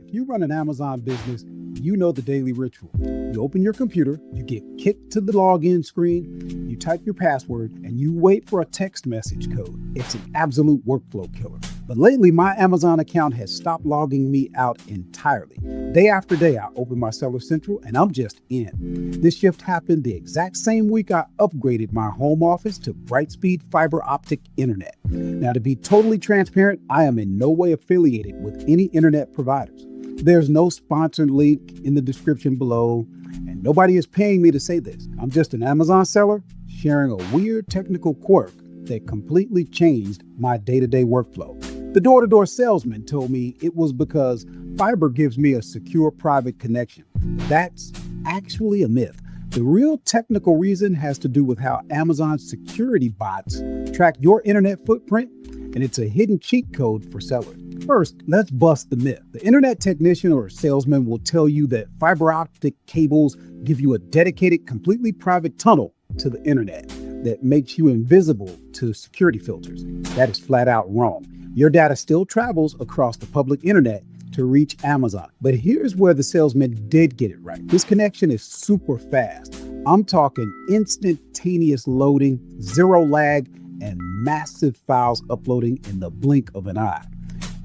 If you run an Amazon business, you know the daily ritual. You open your computer, you get kicked to the login screen, you type your password, and you wait for a text message code. It's an absolute workflow killer. But lately, my Amazon account has stopped logging me out entirely. Day after day, I open my Seller Central and I'm just in. This shift happened the exact same week I upgraded my home office to Brightspeed fiber optic internet. Now, to be totally transparent, I am in no way affiliated with any internet providers. There's no sponsored link in the description below, and nobody is paying me to say this. I'm just an Amazon seller sharing a weird technical quirk that completely changed my day-to-day workflow. The door-to-door salesman told me it was because fiber gives me a secure private connection. That's actually a myth. The real technical reason has to do with how Amazon's security bots track your internet footprint, and it's a hidden cheat code for sellers. First, let's bust the myth. The internet technician or salesman will tell you that fiber optic cables give you a dedicated, completely private tunnel to the internet that makes you invisible to security filters. That is flat out wrong. Your data still travels across the public internet to reach Amazon. But here's where the salesman did get it right. This connection is super fast. I'm talking instantaneous loading, zero lag, and massive files uploading in the blink of an eye.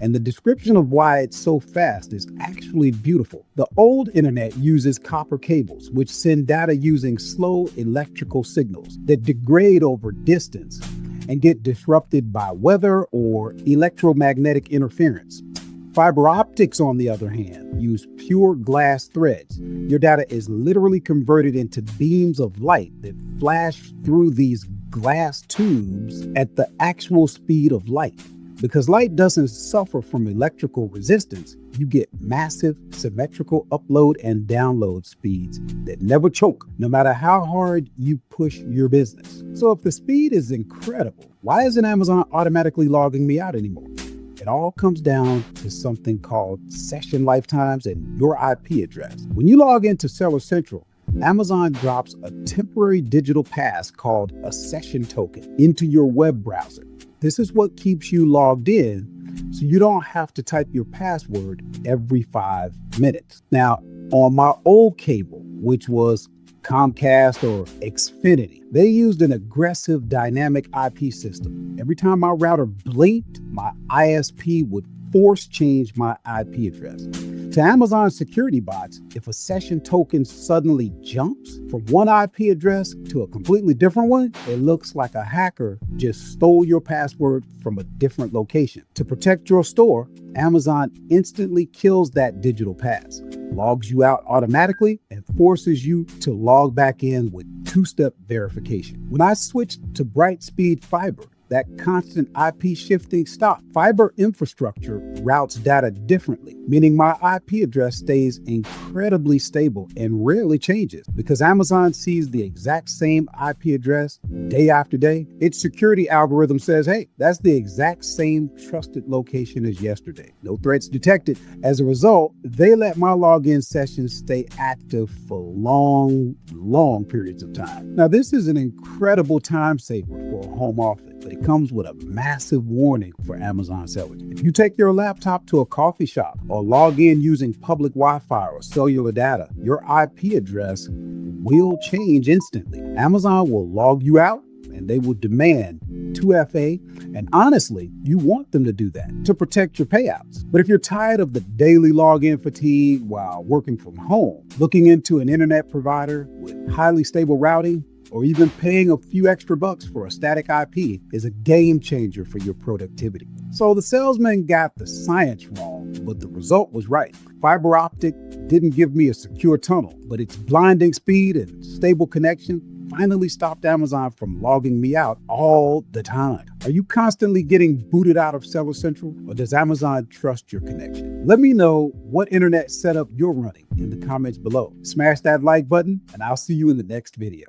And the description of why it's so fast is actually beautiful. The old internet uses copper cables, which send data using slow electrical signals that degrade over distance and get disrupted by weather or electromagnetic interference. Fiber optics, on the other hand, use pure glass threads. Your data is literally converted into beams of light that flash through these glass tubes at the actual speed of light. Because light doesn't suffer from electrical resistance, you get massive symmetrical upload and download speeds that never choke, no matter how hard you push your business. So if the speed is incredible, why isn't Amazon automatically logging me out anymore? It all comes down to something called session lifetimes and your IP address. When you log into Seller Central, Amazon drops a temporary digital pass called a session token into your web browser. This is what keeps you logged in, so you don't have to type your password every 5 minutes. Now, on my old cable, which was Comcast or Xfinity, they used an aggressive dynamic IP system. Every time my router blinked, my ISP would force change my IP address. To Amazon security bots, if a session token suddenly jumps from one IP address to a completely different one, it looks like a hacker just stole your password from a different location. To protect your store, Amazon instantly kills that digital pass, logs you out automatically, and forces you to log back in with two-step verification. When I switched to Brightspeed Fiber, that constant IP shifting stopped. Fiber infrastructure routes data differently, meaning my IP address stays incredibly stable and rarely changes. Because Amazon sees the exact same IP address day after day, its security algorithm says, hey, that's the exact same trusted location as yesterday. No threats detected. As a result, they let my login sessions stay active for long periods of time. Now, this is an incredible time saver for a home office, but it comes with a massive warning for Amazon sellers. If you take your laptop to a coffee shop or log in using public Wi-Fi or cellular data, your IP address will change instantly. Amazon will log you out and they will demand 2FA. And honestly, you want them to do that to protect your payouts. But if you're tired of the daily login fatigue while working from home, looking into an internet provider with highly stable routing, or even paying a few extra bucks for a static IP is a game changer for your productivity. So the salesman got the science wrong, but the result was right. Fiber optic didn't give me a secure tunnel, but its blinding speed and stable connection finally stopped Amazon from logging me out all the time. Are you constantly getting booted out of Seller Central, or does Amazon trust your connection? Let me know what internet setup you're running in the comments below. Smash that like button, and I'll see you in the next video.